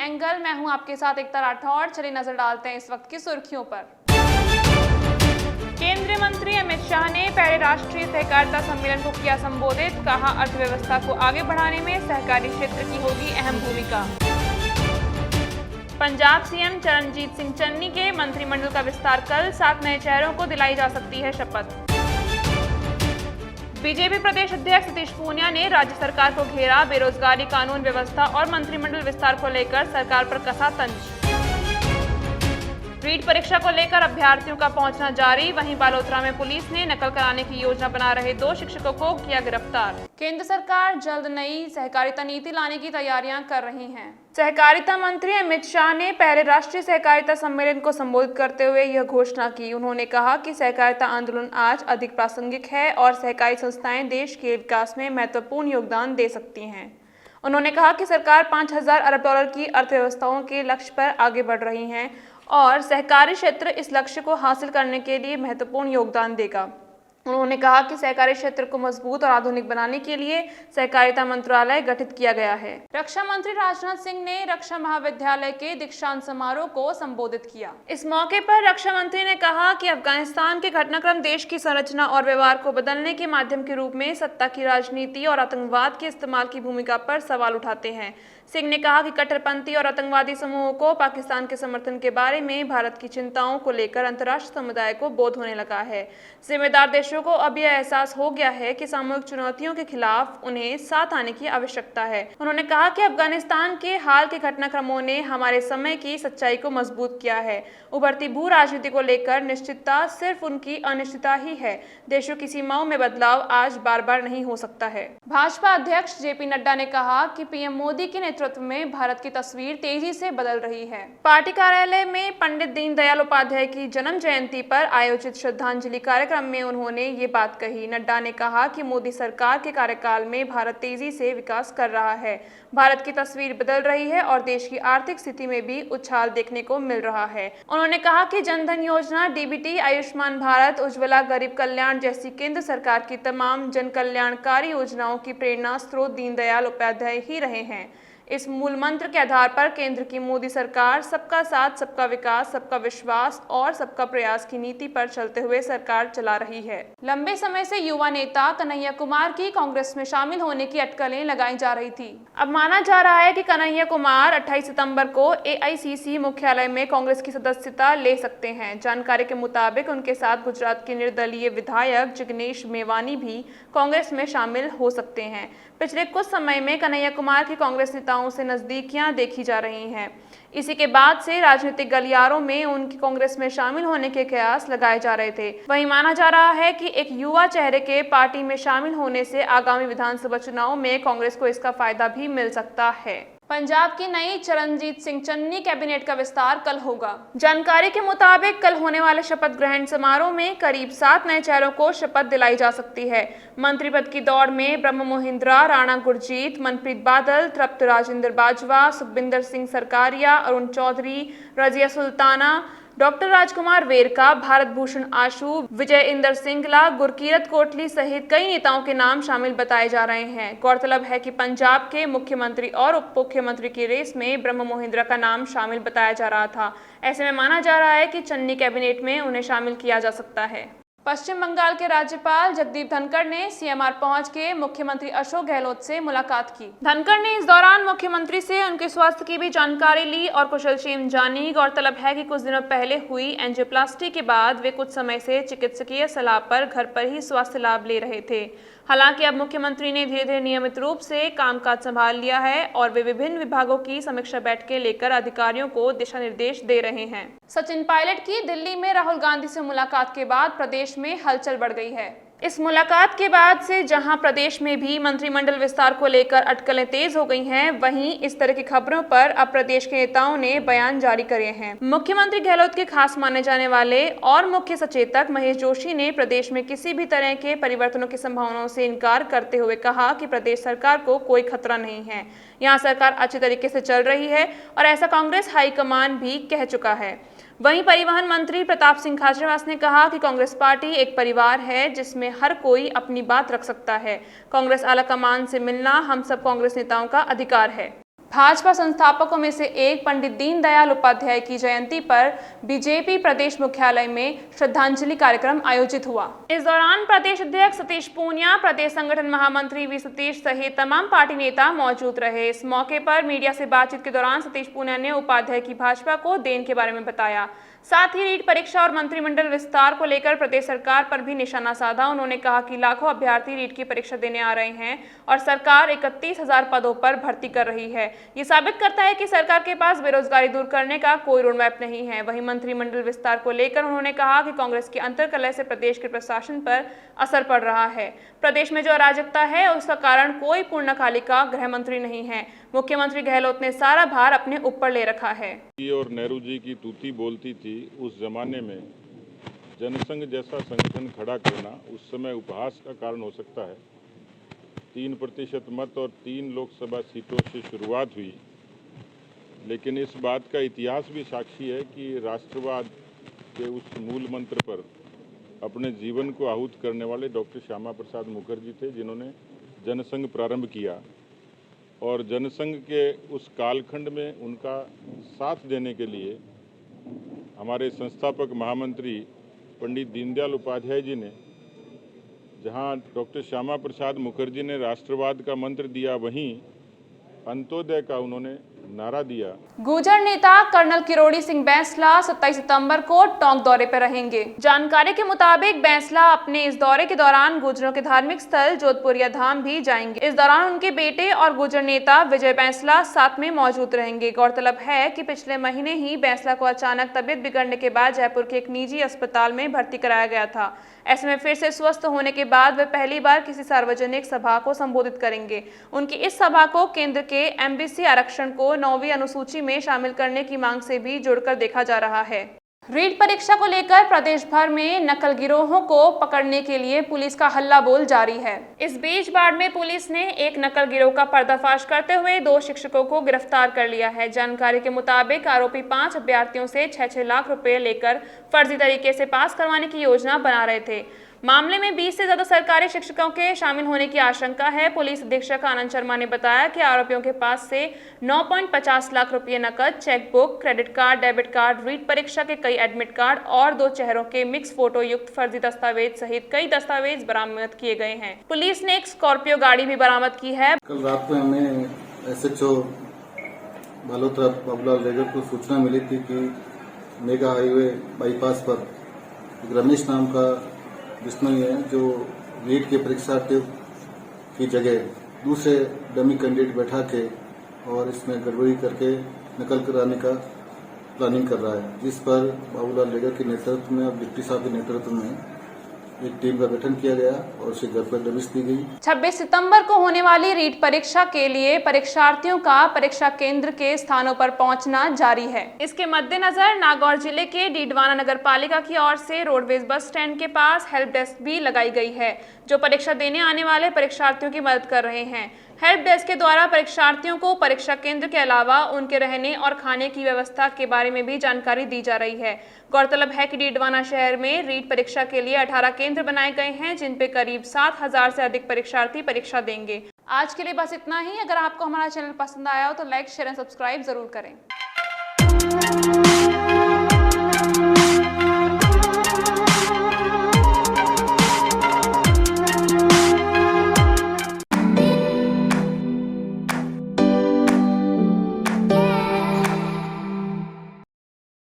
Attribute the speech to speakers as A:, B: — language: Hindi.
A: एंगल। मैं हूं आपके साथ एकता राठौड़। चलिए नजर डालते हैं इस वक्त की सुर्खियों पर। केंद्रीय मंत्री अमित शाह ने पहले राष्ट्रीय सहकारिता सम्मेलन को किया संबोधित। कहा, अर्थव्यवस्था को आगे बढ़ाने में सहकारी क्षेत्र की होगी अहम भूमिका। पंजाब सीएम चरणजीत सिंह चन्नी के मंत्रिमंडल का विस्तार कल। 7 नए चेहरों को दिलाई जा सकती है शपथ। बीजेपी प्रदेश अध्यक्ष सतीश पूनिया ने राज्य सरकार को घेरा। बेरोजगारी, कानून व्यवस्था और मंत्रिमंडल विस्तार को लेकर सरकार पर कसा तंज। रीट परीक्षा को लेकर अभ्यर्थियों का पहुंचना जारी। वहीं बालोतरा में पुलिस ने नकल कराने की योजना बना रहे 2 शिक्षकों को किया गिरफ्तार। केंद्र सरकार जल्द नई सहकारिता नीति लाने की तैयारियां कर रही है। सहकारिता मंत्री अमित शाह ने पहले राष्ट्रीय सहकारिता सम्मेलन को संबोधित करते हुए यह घोषणा की। उन्होंने कहा कि सहकारिता आंदोलन आज अधिक प्रासंगिक है और सहकारी संस्थाएं देश के विकास में महत्वपूर्ण योगदान दे सकती हैं। उन्होंने कहा कि सरकार 5,000 अरब डॉलर की अर्थव्यवस्थाओं के लक्ष्य पर आगे बढ़ रही है और सहकारी क्षेत्र इस लक्ष्य को हासिल करने के लिए महत्वपूर्ण योगदान देगा। उन्होंने कहा कि सहकारी क्षेत्र को मजबूत और आधुनिक बनाने के लिए सहकारिता मंत्रालय गठित किया गया है। रक्षा मंत्री राजनाथ सिंह ने रक्षा महाविद्यालय के दीक्षांत समारोह को संबोधित किया। इस मौके पर रक्षा मंत्री ने कहा कि अफगानिस्तान के घटनाक्रम देश की संरचना और व्यवहार को बदलने के माध्यम के रूप में सत्ता की राजनीति और आतंकवाद के इस्तेमाल की भूमिका पर सवाल उठाते हैं। सिंह ने कहा कि कट्टरपंथी और आतंकवादी समूहों को पाकिस्तान के समर्थन के बारे में भारत की चिंताओं को लेकर अंतर्राष्ट्रीय समुदाय को बोध होने लगा है। जिम्मेदार देशों को अब यह एहसास हो गया है कि सामूहिक चुनौतियों के खिलाफ उन्हें साथ आने की आवश्यकता है। उन्होंने कहा कि अफगानिस्तान के हाल के घटनाक्रमों ने हमारे समय की सच्चाई को मजबूत किया है। उभरती भू राजनीति को लेकर निश्चितता सिर्फ उनकी अनिश्चितता ही है। देशों की सीमाओं में बदलाव आज बार बार नहीं हो सकता है। भाजपा अध्यक्ष जेपी नड्डा ने कहा कि पीएम मोदी के नेतृत्व में भारत की तस्वीर तेजी से बदल रही है। पार्टी कार्यालय में पंडित दीनदयाल उपाध्याय की जन्म जयंती पर आयोजित श्रद्धांजलि कार्यक्रम में उन्होंने ये बात कही। नड्डा ने कहा कि मोदी सरकार के कार्यकाल में भारत तेजी से विकास कर रहा है, भारत की तस्वीर बदल रही है और देश की आर्थिक स्थिति में भी उछाल देखने को मिल रहा है। उन्होंने कहा कि जनधन योजना, डीबीटी, आयुष्मान भारत, उज्ज्वला, गरीब कल्याण जैसी केंद्र सरकार की तमाम जन कल्याणकारी योजनाओं की प्रेरणा स्रोत दीनदयाल उपाध्याय ही रहे हैं। इस मूल मंत्र के आधार पर केंद्र की मोदी सरकार सबका साथ, सबका विकास, सबका विश्वास और सबका प्रयास की नीति पर चलते हुए सरकार चला रही है। लंबे समय से युवा नेता कन्हैया कुमार की कांग्रेस में शामिल होने की अटकलें लगाई जा रही थी। अब माना जा रहा है कि कन्हैया कुमार 28 सितंबर को एआईसीसी मुख्यालय में कांग्रेस की सदस्यता ले सकते हैं। जानकारी के मुताबिक उनके साथ गुजरात के निर्दलीय विधायक जिग्नेश मेवानी भी कांग्रेस में शामिल हो सकते हैं। पिछले कुछ समय में कन्हैया कुमार की कांग्रेस नेताओं से नजदीकियां देखी जा रही हैं। इसी के बाद से राजनीतिक गलियारों में उनकी कांग्रेस में शामिल होने के कयास लगाए जा रहे थे। वहीं माना जा रहा है कि एक युवा चेहरे के पार्टी में शामिल होने से आगामी विधानसभा चुनाव में कांग्रेस को इसका फायदा भी मिल सकता है। पंजाब की नई चरणजीत सिंह चन्नी कैबिनेट का विस्तार कल होगा। जानकारी के मुताबिक कल होने वाले शपथ ग्रहण समारोह में करीब 7 नए चेहरों को शपथ दिलाई जा सकती है। मंत्री पद की दौड़ में ब्रह्म मोहिंद्रा, राणा गुरजीत, मनप्रीत बादल, तृप्त राजेंद्र बाजवा, सुखबिंदर सिंह सरकारिया, अरुण चौधरी, रजिया सुल्ताना, डॉक्टर राजकुमार वेरका, भारत भूषण आशु, विजय इंदर सिंगला, गुरकीरत कोटली सहित कई नेताओं के नाम शामिल बताए जा रहे हैं। गौरतलब है कि पंजाब के मुख्यमंत्री और उप मुख्यमंत्री की रेस में ब्रह्म मोहिंद्रा का नाम शामिल बताया जा रहा था। ऐसे में माना जा रहा है कि चन्नी कैबिनेट में उन्हें शामिल किया जा सकता है। पश्चिम बंगाल के राज्यपाल जगदीप धनखड़ ने सीएमआर पहुंच के मुख्यमंत्री अशोक गहलोत से मुलाकात की। धनखड़ ने इस दौरान मुख्यमंत्री से उनके स्वास्थ्य की भी जानकारी ली और कुशलक्षेम जानी। गौरतलब है कि कुछ दिनों पहले हुई एंजियोप्लास्टी के बाद वे कुछ समय से चिकित्सकीय सलाह पर घर पर ही स्वास्थ्य लाभ ले रहे थे। हालांकि अब मुख्यमंत्री ने धीरे धीरे नियमित रूप से कामकाज संभाल लिया है और वे विभिन्न विभागों की समीक्षा बैठकें लेकर अधिकारियों को दिशा निर्देश दे रहे हैं। सचिन पायलट की दिल्ली में राहुल गांधी से मुलाकात के बाद प्रदेश में हलचल बढ़ गई है। इस मुलाकात के बाद से जहां प्रदेश में भी मंत्रिमंडल विस्तार को लेकर अटकलें तेज हो गई हैं, वहीं इस तरह की खबरों पर अब प्रदेश के नेताओं ने बयान जारी करे हैं। मुख्यमंत्री गहलोत के खास माने जाने वाले और मुख्य सचेतक महेश जोशी ने प्रदेश में किसी भी तरह के परिवर्तनों की संभावनाओं से इनकार करते हुए कहा कि प्रदेश सरकार को कोई खतरा नहीं है, यहाँ सरकार अच्छे तरीके से चल रही है और ऐसा कांग्रेस हाईकमान भी कह चुका है। वहीं परिवहन मंत्री प्रताप सिंह खाचरियावास ने कहा कि कांग्रेस पार्टी एक परिवार है जिसमें हर कोई अपनी बात रख सकता है। कांग्रेस आलाकमान से मिलना हम सब कांग्रेस नेताओं का अधिकार है। भाजपा संस्थापकों में से एक पंडित दीनदयाल उपाध्याय की जयंती पर बीजेपी प्रदेश मुख्यालय में श्रद्धांजलि कार्यक्रम आयोजित हुआ। इस दौरान प्रदेश अध्यक्ष सतीश पूनिया, प्रदेश संगठन महामंत्री वी सतीश सहित तमाम पार्टी नेता मौजूद रहे। इस मौके पर मीडिया से बातचीत के दौरान सतीश पूनिया ने उपाध्याय की भाजपा को देन के बारे में बताया। साथ ही रीट परीक्षा और मंत्रिमंडल विस्तार को लेकर प्रदेश सरकार पर भी निशाना साधा। उन्होंने कहा कि लाखों अभ्यर्थी रीट की परीक्षा देने आ रहे हैं और सरकार 31,000 पदों पर भर्ती कर रही है। ये साबित करता है कि सरकार के पास बेरोजगारी दूर करने का कोई रोड मैप नहीं है। वहीं मंत्रिमंडल विस्तार को लेकर उन्होंने कहा कि कांग्रेस की अंतर्कलह से प्रदेश के प्रशासन पर असर पड़ रहा है। प्रदेश में जो अराजकता है उसका कारण कोई पूर्णकालिका गृह मंत्री नहीं है। मुख्यमंत्री गहलोत ने सारा भार अपने ऊपर ले रखा है।
B: और नेहरू जी की तूती बोलती थी, उस जमाने में जनसंघ जैसा संगठन खड़ा करना उस समय उपहास का कारण हो सकता है। 3% मत और 3 लोकसभा सीटों से शुरुआत हुई, लेकिन इस बात का इतिहास भी साक्षी है कि राष्ट्रवाद के उस मूल मंत्र पर अपने जीवन को आहूत करने वाले डॉक्टर श्यामा प्रसाद मुखर्जी थे, जिन्होंने जनसंघ प्रारंभ किया और जनसंघ के उस कालखंड में उनका साथ देने के लिए हमारे संस्थापक महामंत्री पंडित दीनदयाल उपाध्याय जी ने, जहां डॉक्टर श्यामा प्रसाद मुखर्जी ने राष्ट्रवाद का मंत्र दिया, वहीं अंत्योदय का उन्होंने नारा दिया।
A: गुर्जर नेता कर्नल किरोड़ी सिंह बैंसला 27 सितंबर को टोंक दौरे पर रहेंगे। जानकारी के मुताबिक बैंसला अपने इस दौरे के दौरान गुर्जरों के धार्मिक स्थल जोधपुरिया धाम भी जाएंगे। इस दौरान उनके बेटे और गुर्जर नेता विजय बैंसला साथ में मौजूद रहेंगे। गौरतलब है कि पिछले महीने ही बैंसला को अचानक तबियत बिगड़ने के बाद जयपुर के एक निजी अस्पताल में भर्ती कराया गया था। ऐसे में फिर से स्वस्थ होने के बाद वे पहली बार किसी सार्वजनिक सभा को संबोधित करेंगे। उनकी इस सभा को केंद्र के एमबीसी आरक्षण को 9वीं अनुसूची में शामिल करने की मांग से भी जुड़कर देखा जा रहा है। रीट परीक्षा को लेकर प्रदेश भर में नकल गिरोहों को पकड़ने के लिए पुलिस का हल्ला बोल जारी है। इस बीच बाड़मेर पुलिस ने एक नकल गिरोह का पर्दाफाश करते हुए 2 शिक्षकों को गिरफ्तार कर लिया है। जानकारी के मुताबिक आरोपी 5 अभ्यर्थियों से 6-6 लाख रुपए लेकर फर्जी तरीके से पास करवाने की योजना बना रहे थे। मामले में 20 से ज्यादा सरकारी शिक्षकों के शामिल होने की आशंका है। पुलिस अधीक्षक आनंद शर्मा ने बताया कि आरोपियों के पास से 9.50 लाख रुपये नकद, chequebook, credit card, debit card, REET परीक्षा के कई एडमिट कार्ड और 2 चेहरों के मिक्स फोटो युक्त फर्जी दस्तावेज सहित कई दस्तावेज बरामद किए गए हैं। पुलिस ने एक स्कॉर्पियो गाड़ी भी बरामद की है।
C: कल रात में हमें SHO बालोतरा बाबूलाल रेगर को सूचना मिली थी कि मेगा हाईवे बाईपास पर एक रमेश नाम का बिश्नोई है, जो नीट के परीक्षार्थियों की जगह दूसरे डमी कैंडिडेट बैठा के और इसमें गड़बड़ी करके नकल कराने का प्लानिंग कर रहा है, जिस पर बाबूलाल रेगर के नेतृत्व में और डिप्टी साहब के नेतृत्व में एक टीम का गठन किया गया और उसे घर पर दबिश दी गई।
A: 26 सितंबर को होने वाली रीट परीक्षा के लिए परीक्षार्थियों का परीक्षा केंद्र के स्थानों पर पहुंचना जारी है। इसके मद्देनजर नागौर जिले के डीडवाना नगर पालिका की ओर से रोडवेज बस स्टैंड के पास हेल्प डेस्क भी लगाई गई है, जो परीक्षा देने आने वाले परीक्षार्थियों की मदद कर रहे हैं। हेल्प डेस्क के द्वारा परीक्षार्थियों को परीक्षा केंद्र के अलावा उनके रहने और खाने की व्यवस्था के बारे में भी जानकारी दी जा रही है। गौरतलब है कि डीडवाना शहर में रीट परीक्षा के लिए 18 केंद्र बनाए गए हैं, जिन पे करीब 7,000 से अधिक परीक्षार्थी परीक्षा देंगे। आज के लिए बस इतना ही। अगर आपको हमारा चैनल पसंद आया हो तो लाइक, शेयर एंड सब्सक्राइब जरूर करें।